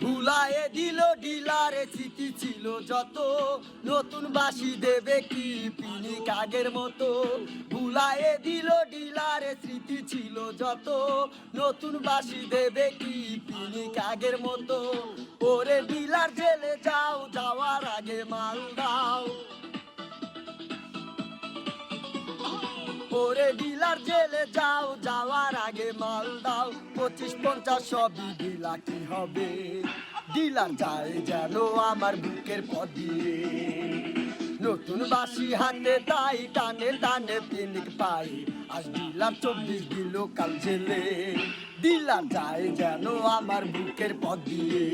ভুলায়ে দিল ডিলারে স্মৃতি ছিল যত, নতুন বাসি দেবে কি পিনিক আগের মতো। ভুলায়ে দিল ডিলারে স্মৃতি ছিল যত, নতুন বাসি দেবে কি পিনিক আগের মতো। ওরে ডিলার জেলে যাও, যাওয়ার আগে মাল দাও। ওরে ডিলার জেলে যাও, যাওয়ার আগে মাল দাও। 25-50 সবই ডিলা কি হবে, ডিলার যায় যেন আমার বুকের পথ দিয়ে। নতুন বাসি হাতে তাই টানে টানে পিনিক পাই, আজ ডিলার 24 দিল কাল জেলে। ডিলার যায় যেন আমার বুকের পথ দিয়ে।